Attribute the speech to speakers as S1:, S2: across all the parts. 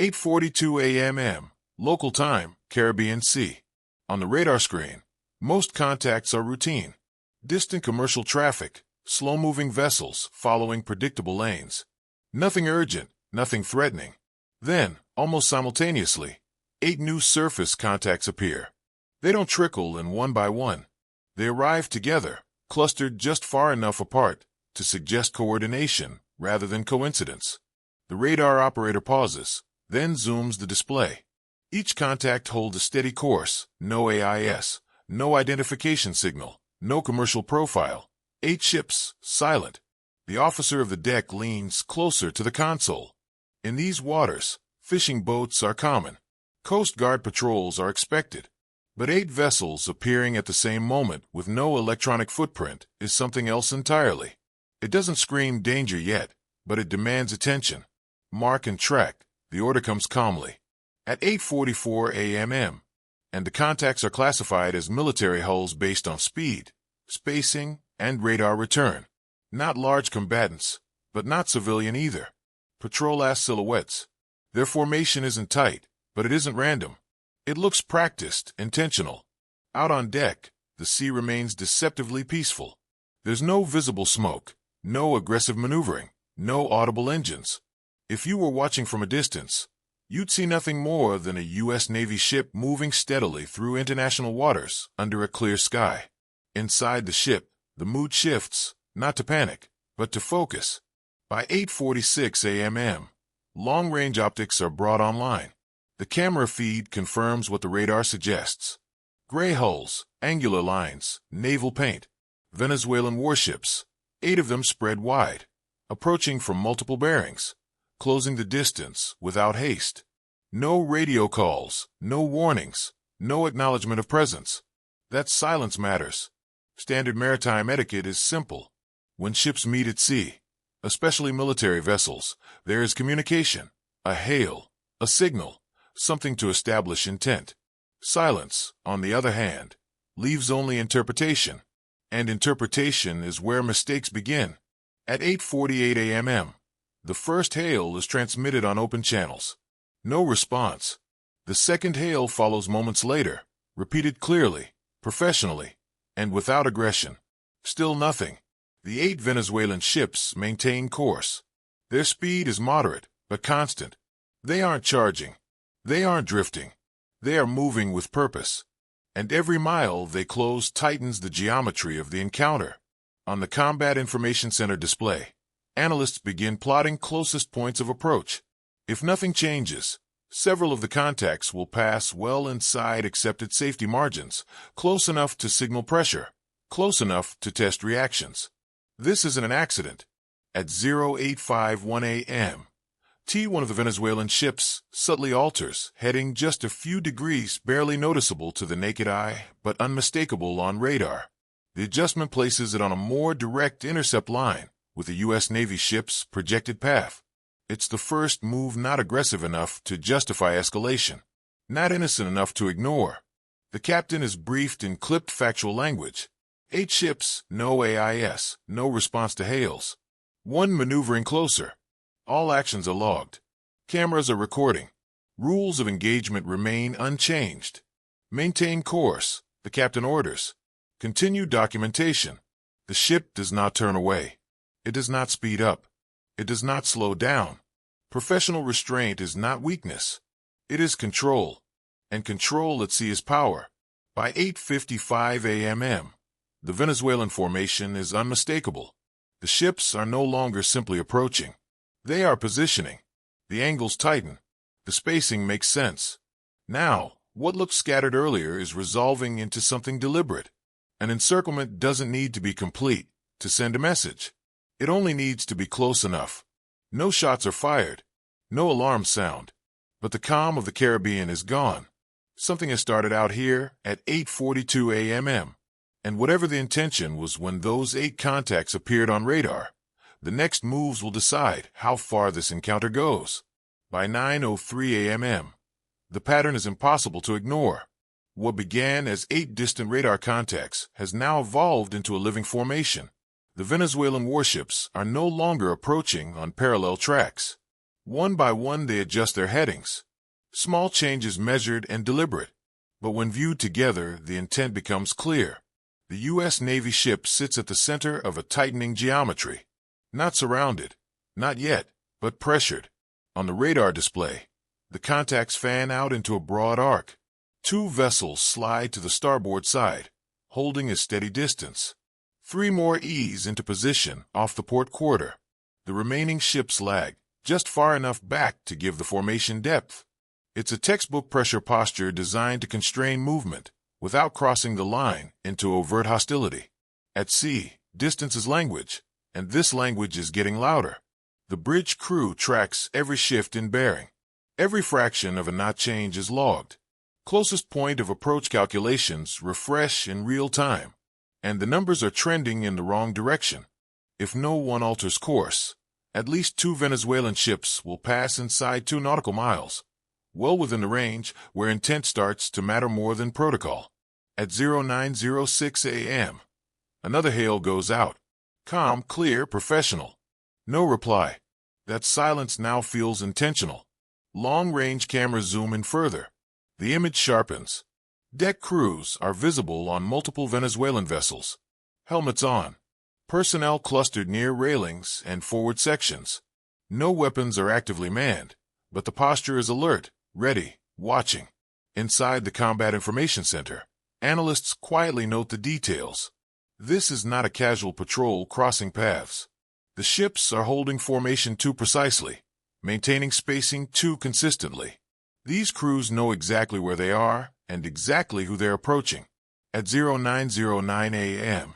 S1: 8:42 a.m. Local time, Caribbean Sea. On the radar screen, most contacts are routine. Distant commercial traffic, slow-moving vessels following predictable lanes. Nothing urgent, nothing threatening. Then, almost simultaneously, 8 new surface contacts appear. They don't trickle in one by one. They arrive together, clustered just far enough apart to suggest coordination rather than coincidence. The radar operator pauses, then zooms the display. Each contact holds a steady course, no AIS, no identification signal, no commercial profile. 8 ships, silent. The officer of the deck leans closer to the console. In these waters, fishing boats are common. Coast Guard patrols are expected. But 8 vessels appearing at the same moment with no electronic footprint is something else entirely. It doesn't scream danger yet, but it demands attention. Mark and track. The order comes calmly. At 8:44 a.m., and the contacts are classified as military hulls based on speed, spacing, and radar return. Not large combatants, but not civilian either. Patrol-ass silhouettes. Their formation isn't tight, but it isn't random. It looks practiced, intentional. Out on deck, the sea remains deceptively peaceful. There's no visible smoke, no aggressive maneuvering, no audible engines. If you were watching from a distance, you'd see nothing more than a U.S. Navy ship moving steadily through international waters under a clear sky. Inside the ship, the mood shifts, not to panic, but to focus. By 8:46 a.m., long-range optics are brought online. The camera feed confirms what the radar suggests. Gray hulls, angular lines, naval paint. Venezuelan warships, 8 of them spread wide, approaching from multiple bearings, closing the distance without haste. No radio calls, no warnings, no acknowledgement of presence. That silence matters. Standard maritime etiquette is simple. When ships meet at sea, especially military vessels, there is communication, a hail, a signal, something to establish intent. Silence, on the other hand, leaves only interpretation, and interpretation is where mistakes begin. At 8:48 a.m., the first hail is transmitted on open channels. No response. The second hail follows moments later, repeated clearly, professionally, and without aggression. Still nothing. The 8 Venezuelan ships maintain course. Their speed is moderate, but constant. They aren't charging. They aren't drifting. They are moving with purpose. And every mile they close tightens the geometry of the encounter. On the Combat Information Center display, analysts begin plotting closest points of approach. If nothing changes, several of the contacts will pass well inside accepted safety margins, close enough to signal pressure, close enough to test reactions. This isn't an accident. At 0851 a.m., one of the Venezuelan ships subtly alters, heading just a few degrees barely noticeable to the naked eye, but unmistakable on radar. The adjustment places it on a more direct intercept line with the U.S. Navy ship's projected path. It's the first move not aggressive enough to justify escalation, not innocent enough to ignore. The captain is briefed in clipped factual language. 8 ships, no AIS, no response to hails. 1 maneuvering closer. All actions are logged. Cameras are recording. Rules of engagement remain unchanged. Maintain course, the captain orders. Continue documentation. The ship does not turn away. It does not speed up. It does not slow down. Professional restraint is not weakness. It is control. And control at sea is power. By 8:55 a.m., the Venezuelan formation is unmistakable. The ships are no longer simply approaching. They are positioning. The angles tighten. The spacing makes sense. Now, what looked scattered earlier is resolving into something deliberate. An encirclement doesn't need to be complete to send a message. It only needs to be close enough. No shots are fired. No alarms sound. But the calm of the Caribbean is gone. Something has started out here at 8:42 a.m. And whatever the intention was when those 8 contacts appeared on radar, the next moves will decide how far this encounter goes. By 9:03 a.m., the pattern is impossible to ignore. What began as 8 distant radar contacts has now evolved into a living formation. The Venezuelan warships are no longer approaching on parallel tracks. One by one they adjust their headings. Small changes measured and deliberate. But when viewed together, the intent becomes clear. The U.S. Navy ship sits at the center of a tightening geometry. Not surrounded, not yet, but pressured. On the radar display, the contacts fan out into a broad arc. Two vessels slide to the starboard side, holding a steady distance. Three more ease into position off the port quarter. The remaining ships lag, just far enough back to give the formation depth. It's a textbook pressure posture designed to constrain movement without crossing the line into overt hostility. At sea, distance is language, and this language is getting louder. The bridge crew tracks every shift in bearing. Every fraction of a knot change is logged. Closest point of approach calculations refresh in real time, and the numbers are trending in the wrong direction. If no one alters course, at least 2 Venezuelan ships will pass inside 2 nautical miles, well within the range where intent starts to matter more than protocol. At 09:06 a.m., another hail goes out. Calm, clear, professional. No reply. That silence now feels intentional. Long-range cameras zoom in further. The image sharpens. Deck crews are visible on multiple Venezuelan vessels. Helmets on. Personnel clustered near railings and forward sections. No weapons are actively manned, but the posture is alert, ready, watching. Inside the Combat Information Center, analysts quietly note the details. This is not a casual patrol crossing paths. The ships are holding formation too precisely, maintaining spacing too consistently. These crews know exactly where they are and exactly who they're approaching. At 09:09 a.m.,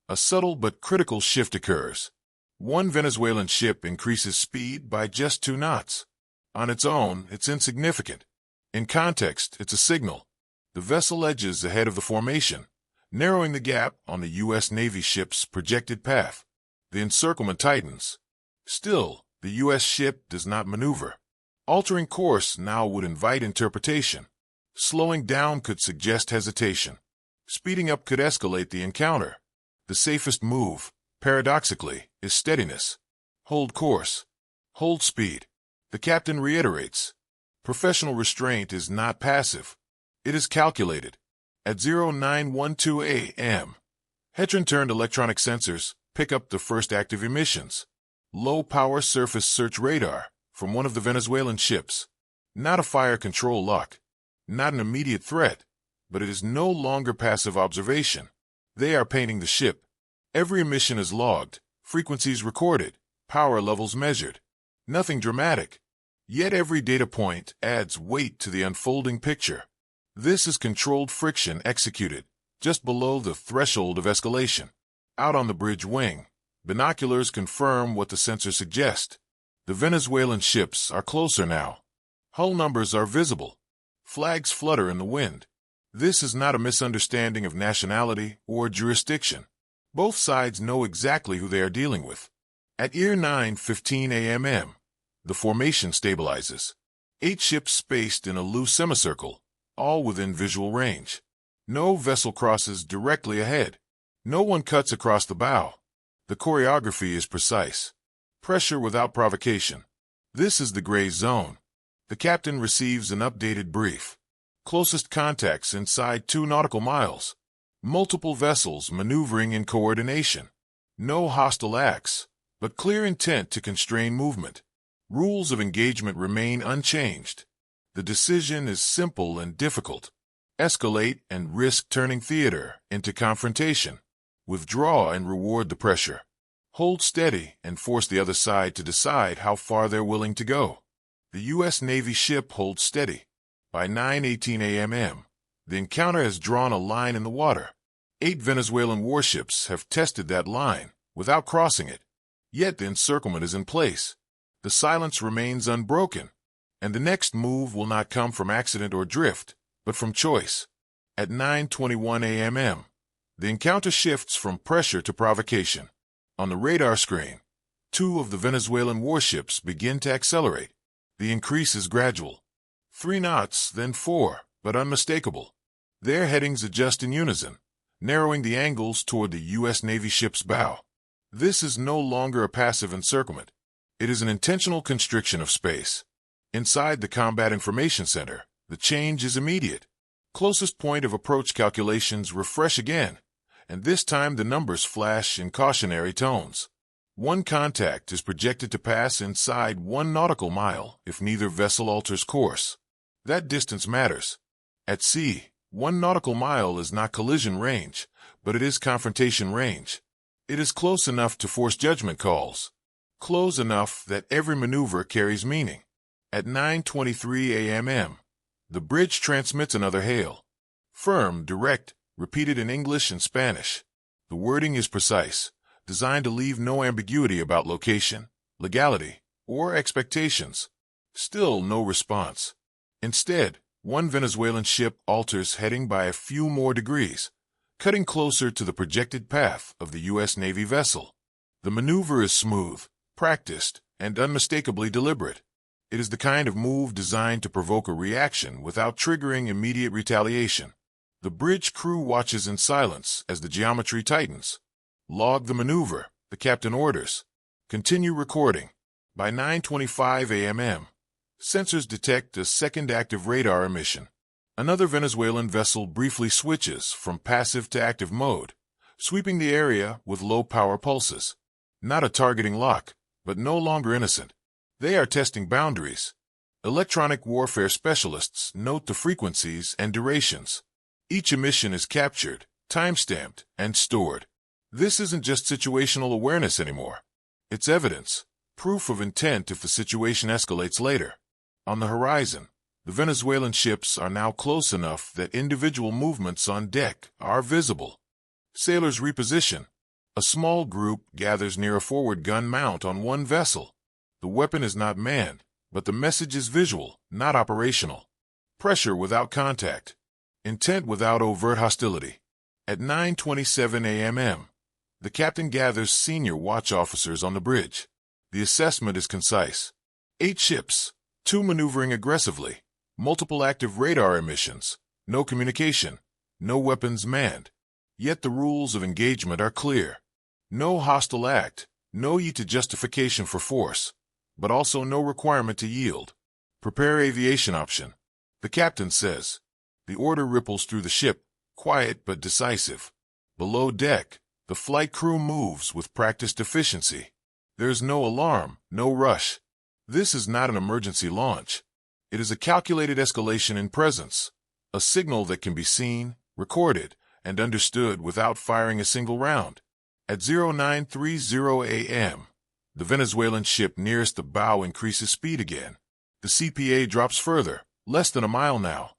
S1: a subtle but critical shift occurs. One Venezuelan ship increases speed by just 2 knots. On its own, it's insignificant. In context, it's a signal. The vessel edges ahead of the formation, narrowing the gap on the U.S. Navy ship's projected path. The encirclement tightens. Still, the U.S. ship does not maneuver. Altering course now would invite interpretation. Slowing down could suggest hesitation. Speeding up could escalate the encounter. The safest move, paradoxically, is steadiness. Hold course. Hold speed. The captain reiterates. Professional restraint is not passive. It is calculated. At 09:12 a.m., Hetron-turned electronic sensors pick up the first active emissions. Low-power surface search radar from one of the Venezuelan ships. Not a fire control lock. Not an immediate threat, but it is no longer passive observation. They are painting the ship. Every emission is logged, frequencies recorded, power levels measured. Nothing dramatic. Yet every data point adds weight to the unfolding picture. This is controlled friction executed just below the threshold of escalation. Out on the bridge wing, binoculars confirm what the sensors suggest. The Venezuelan ships are closer now. Hull numbers are visible. Flags flutter in the wind. This is not a misunderstanding of nationality or jurisdiction. Both sides know exactly who they are dealing with. At 09:15 a.m., the formation stabilizes. 8 ships spaced in a loose semicircle, all within visual range. No vessel crosses directly ahead. No one cuts across the bow. The choreography is precise. Pressure without provocation. This is the gray zone. The captain receives an updated brief. Closest contacts inside 2 nautical miles. Multiple vessels maneuvering in coordination. No hostile acts, but clear intent to constrain movement. Rules of engagement remain unchanged. The decision is simple and difficult. Escalate and risk turning theater into confrontation. Withdraw and reward the pressure. Hold steady and force the other side to decide how far they're willing to go. The U.S. Navy ship holds steady. By 9:18 a.m., the encounter has drawn a line in the water. 8 Venezuelan warships have tested that line without crossing it. Yet the encirclement is in place. The silence remains unbroken, and the next move will not come from accident or drift, but from choice. At 9:21 a.m., the encounter shifts from pressure to provocation. On the radar screen, 2 of the Venezuelan warships begin to accelerate. The increase is gradual. 3 knots, then 4, but unmistakable. Their headings adjust in unison, narrowing the angles toward the U.S. Navy ship's bow. This is no longer a passive encirclement. It is an intentional constriction of space. Inside the Combat Information Center, the change is immediate. Closest point of approach calculations refresh again, and this time the numbers flash in cautionary tones. One contact is projected to pass inside 1 nautical mile if neither vessel alters course. That distance matters. At sea, 1 nautical mile is not collision range, but it is confrontation range. It is close enough to force judgment calls. Close enough that every maneuver carries meaning. At 9:23 a.m., the bridge transmits another hail. Firm, direct, repeated in English and Spanish. The wording is precise, designed to leave no ambiguity about location, legality, or expectations. Still no response. Instead, one Venezuelan ship alters heading by a few more degrees, cutting closer to the projected path of the U.S. Navy vessel. The maneuver is smooth, practiced, and unmistakably deliberate. It is the kind of move designed to provoke a reaction without triggering immediate retaliation. The bridge crew watches in silence as the geometry tightens. Log the maneuver, the captain orders. Continue recording. By 9:25 a.m., sensors detect a second active radar emission. Another Venezuelan vessel briefly switches from passive to active mode, sweeping the area with low-power pulses. Not a targeting lock, but no longer innocent. They are testing boundaries. Electronic warfare specialists note the frequencies and durations. Each emission is captured, time-stamped, and stored. This isn't just situational awareness anymore. It's evidence, proof of intent if the situation escalates later. On the horizon, the Venezuelan ships are now close enough that individual movements on deck are visible. Sailors reposition. A small group gathers near a forward gun mount on one vessel. The weapon is not manned, but the message is visual, not operational. Pressure without contact. Intent without overt hostility. At 9:27 a.m., the captain gathers senior watch officers on the bridge. The assessment is concise. 8 ships, 2 maneuvering aggressively, multiple active radar emissions, no communication, no weapons manned. Yet the rules of engagement are clear. No hostile act, no to justification for force, but also no requirement to yield. Prepare aviation option. The captain says. The order ripples through the ship, quiet but decisive. Below deck, the flight crew moves with practiced efficiency. There's no alarm, no rush. This is not an emergency launch. It is a calculated escalation in presence, a signal that can be seen, recorded, and understood without firing a single round. At 09:30 a.m., the Venezuelan ship nearest the bow increases speed again. The CPA drops further, less than a mile now.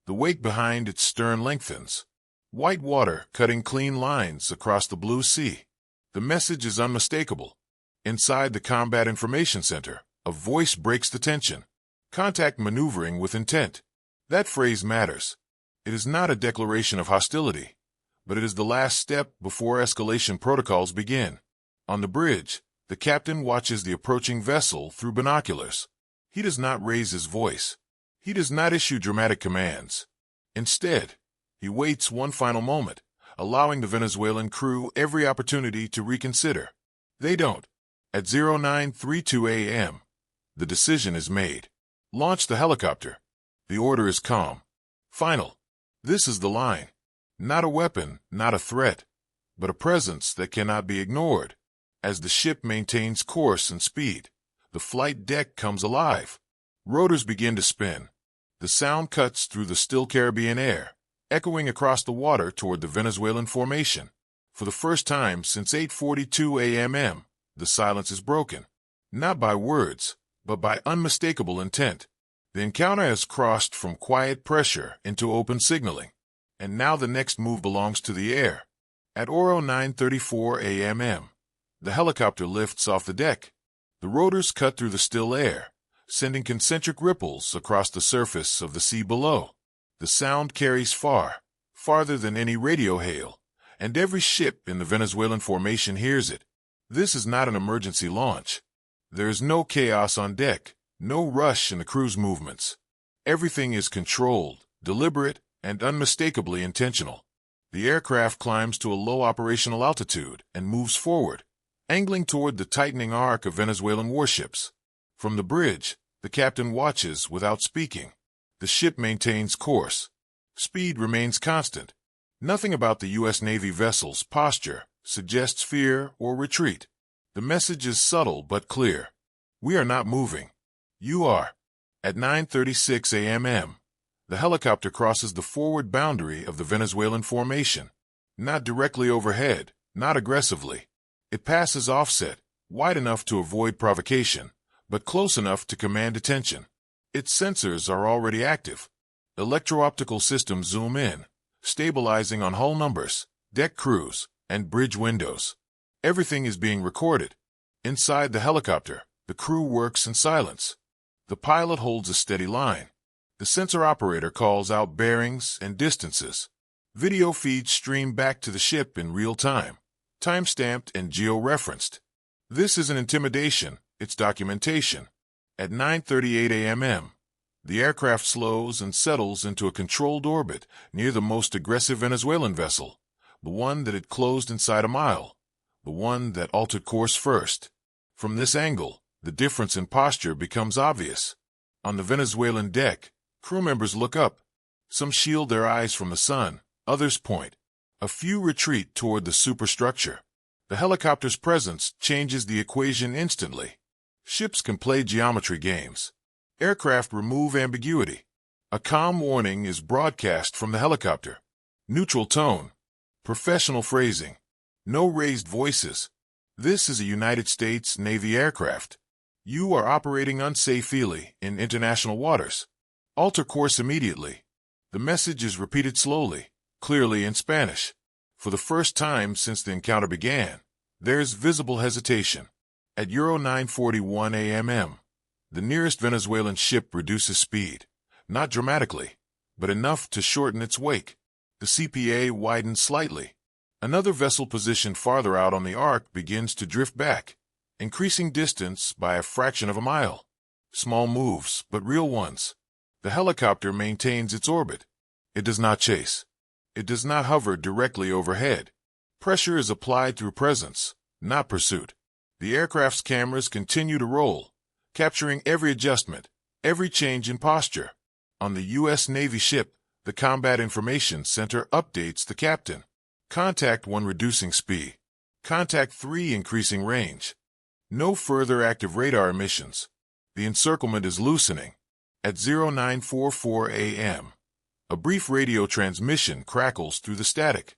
S1: The wake behind its stern lengthens. White water cutting clean lines across the blue sea. The message is unmistakable. Inside the Combat Information Center, a voice breaks the tension. Contact maneuvering with intent. That phrase matters. It is not a declaration of hostility, but it is the last step before escalation protocols begin. On the bridge, the captain watches the approaching vessel through binoculars. He does not raise his voice. He does not issue dramatic commands. Instead, he waits one final moment, allowing the Venezuelan crew every opportunity to reconsider. They don't. At 09:32 a.m., the decision is made. Launch the helicopter. The order is calm. Final. This is the line. Not a weapon, not a threat, but a presence that cannot be ignored. As the ship maintains course and speed, the flight deck comes alive. Rotors begin to spin. The sound cuts through the still Caribbean air, echoing across the water toward the Venezuelan formation. For the first time since 8:42 a.m., the silence is broken. Not by words, but by unmistakable intent. The encounter has crossed from quiet pressure into open signaling. And now the next move belongs to the air. At 09:34 a.m., the helicopter lifts off the deck. The rotors cut through the still air, sending concentric ripples across the surface of the sea below. The sound carries far, farther than any radio hail, and every ship in the Venezuelan formation hears it. This is not an emergency launch. There is no chaos on deck, no rush in the crew's movements. Everything is controlled, deliberate, and unmistakably intentional. The aircraft climbs to a low operational altitude and moves forward, angling toward the tightening arc of Venezuelan warships. From the bridge, the captain watches without speaking. The ship maintains course. Speed remains constant. Nothing about the U.S. Navy vessel's posture suggests fear or retreat. The message is subtle but clear. We are not moving. You are. At 9:36 a.m., the helicopter crosses the forward boundary of the Venezuelan formation. Not directly overhead, not aggressively. It passes offset, wide enough to avoid provocation, but close enough to command attention. Its sensors are already active. Electro-optical systems zoom in, stabilizing on hull numbers, deck crews, and bridge windows. Everything is being recorded. Inside the helicopter, the crew works in silence. The pilot holds a steady line. The sensor operator calls out bearings and distances. Video feeds stream back to the ship in real time, time-stamped and geo-referenced. This isn't intimidation, it's documentation. At 9:38 a.m., the aircraft slows and settles into a controlled orbit near the most aggressive Venezuelan vessel, the one that had closed inside a mile, the one that altered course first. From this angle, the difference in posture becomes obvious. On the Venezuelan deck, crew members look up. Some shield their eyes from the sun, others point. A few retreat toward the superstructure. The helicopter's presence changes the equation instantly. Ships can play geometry games. Aircraft remove ambiguity. A calm warning is broadcast from the helicopter. Neutral tone. Professional phrasing. No raised voices. This is a United States Navy aircraft. You are operating unsafely in international waters. Alter course immediately. The message is repeated slowly, clearly in Spanish. For the first time since the encounter began, there's visible hesitation. At Euro 9:41 a.m., the nearest Venezuelan ship reduces speed, not dramatically, but enough to shorten its wake. The CPA widens slightly. Another vessel positioned farther out on the arc begins to drift back, increasing distance by a fraction of a mile. Small moves, but real ones. The helicopter maintains its orbit. It does not chase. It does not hover directly overhead. Pressure is applied through presence, not pursuit. The aircraft's cameras continue to roll, capturing every adjustment, every change in posture. On the U.S. Navy ship, the Combat Information Center updates the captain. Contact 1 reducing speed. Contact 3 increasing range. No further active radar emissions. The encirclement is loosening. At 09:44 a.m., a brief radio transmission crackles through the static.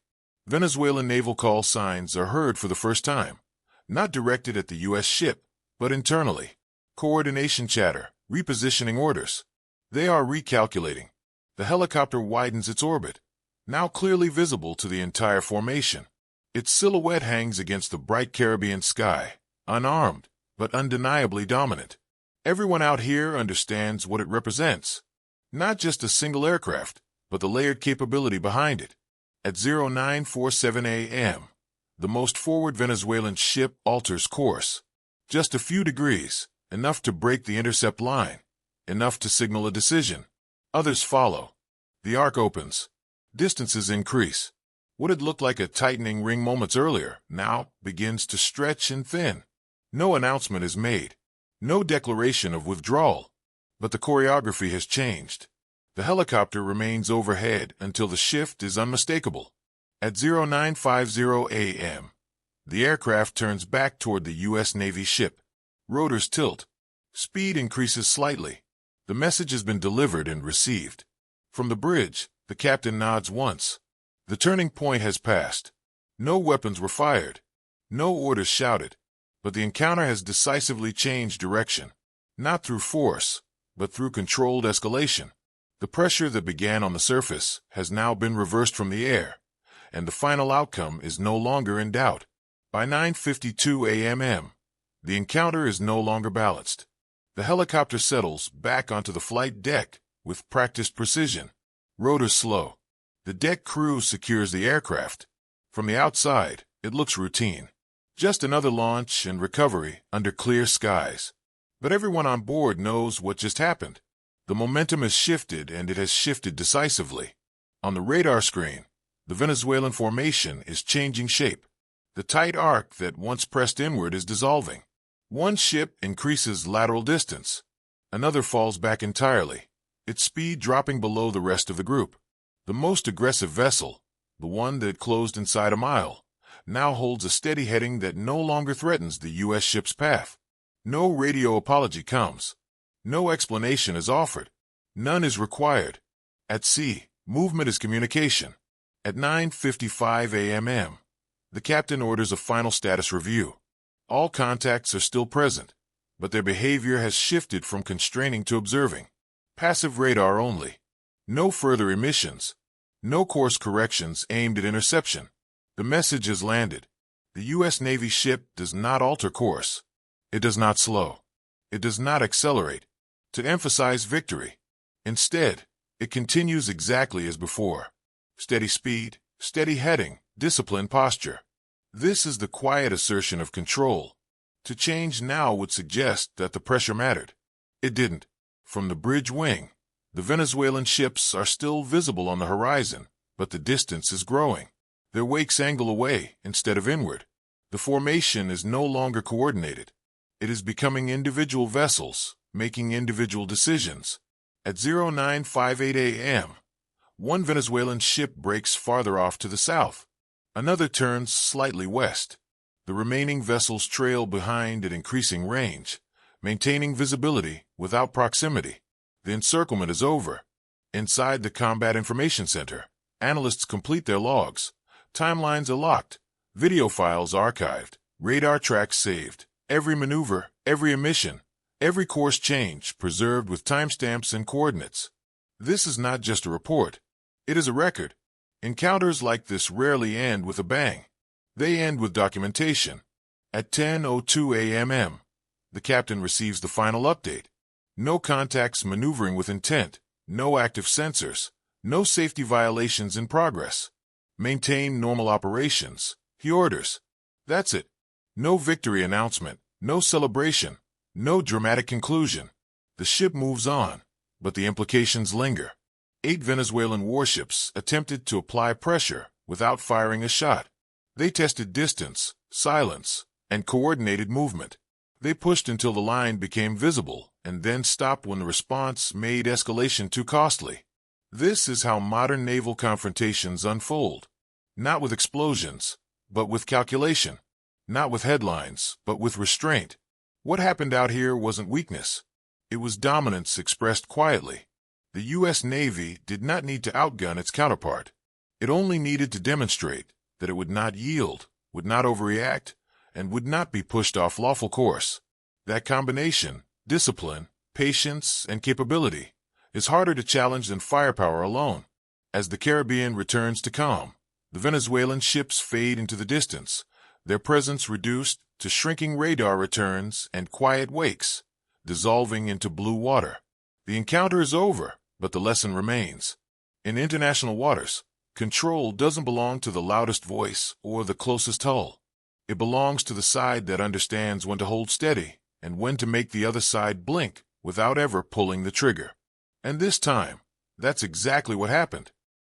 S1: Venezuelan naval call signs are heard for the first time, not directed at the U.S. ship, but internally. Coordination chatter, repositioning orders. They are recalculating. The helicopter widens its orbit, now clearly visible to the entire formation. Its silhouette hangs against the bright Caribbean sky, unarmed, but undeniably dominant. Everyone out here understands what it represents. Not just a single aircraft, but the layered capability behind it. At 09:47 a.m., the most forward Venezuelan ship alters course. Just a few degrees, enough to break the intercept line, enough to signal a decision. Others follow. The arc opens. Distances increase. What had looked like a tightening ring moments earlier now begins to stretch and thin. No announcement is made. No declaration of withdrawal. But the choreography has changed. The helicopter remains overhead until the shift is unmistakable. At 09:50 a.m., the aircraft turns back toward the U.S. Navy ship. Rotors tilt. Speed increases slightly. The message has been delivered and received. From the bridge, the captain nods once. The turning point has passed. No weapons were fired. No orders shouted. But the encounter has decisively changed direction. Not through force, but through controlled escalation. The pressure that began on the surface has now been reversed from the air, and the final outcome is no longer in doubt. By 9:52 a.m., the encounter is no longer balanced. The helicopter settles back onto the flight deck with practiced precision. Rotors slow. The deck crew secures the aircraft. From the outside, it looks routine. Just another launch and recovery under clear skies. But everyone on board knows what just happened. The momentum has shifted, and it has shifted decisively. On the radar screen, the Venezuelan formation is changing shape. The tight arc that once pressed inward is dissolving. One ship increases lateral distance. Another falls back entirely, its speed dropping below the rest of the group. The most aggressive vessel, the one that closed inside a mile, now holds a steady heading that no longer threatens the U.S. ship's path. No radio apology comes. No explanation is offered. None is required. At sea, movement is communication. At 9:55 a.m., the captain orders a final status review. All contacts are still present, but their behavior has shifted from constraining to observing. Passive radar only. No further emissions. No course corrections aimed at interception. The message has landed. The U.S. Navy ship does not alter course. It does not slow. It does not accelerate to emphasize victory. Instead, it continues exactly as before. Steady speed, steady heading, disciplined posture. This is the quiet assertion of control. To change now would suggest that the pressure mattered. It didn't. From the bridge wing, the Venezuelan ships are still visible on the horizon, but the distance is growing. Their wakes angle away instead of inward. The formation is no longer coordinated. It is becoming individual vessels, making individual decisions. At 09:58 a.m., one Venezuelan ship breaks farther off to the south. Another turns slightly west. The remaining vessels trail behind at increasing range, maintaining visibility without proximity. The encirclement is over. Inside the Combat Information Center, analysts complete their logs. Timelines are locked. Video files archived. Radar tracks saved. Every maneuver, every emission, every course change preserved with timestamps and coordinates. This is not just a report. It is a record. Encounters like this rarely end with a bang. They end with documentation. At 10:02 a.m., the captain receives the final update. No contacts maneuvering with intent, no active sensors, no safety violations in progress. Maintain normal operations, he orders. That's it. No victory announcement, no celebration, no dramatic conclusion. The ship moves on, but the implications linger. 8 Venezuelan warships attempted to apply pressure without firing a shot. They tested distance, silence, and coordinated movement. They pushed until the line became visible and then stopped when the response made escalation too costly. This is how modern naval confrontations unfold. Not with explosions, but with calculation. Not with headlines, but with restraint. What happened out here wasn't weakness. It was dominance expressed quietly. The U.S. Navy did not need to outgun its counterpart. It only needed to demonstrate that it would not yield, would not overreact, and would not be pushed off lawful course. That combination, discipline, patience, and capability, is harder to challenge than firepower alone. As the Caribbean returns to calm, the Venezuelan ships fade into the distance, their presence reduced to shrinking radar returns and quiet wakes, dissolving into blue water. The encounter is over, but the lesson remains. In international waters, control doesn't belong to the loudest voice or the closest hull. It belongs to the side that understands when to hold steady and when to make the other side blink without ever pulling the trigger. And this time, that's exactly what happened.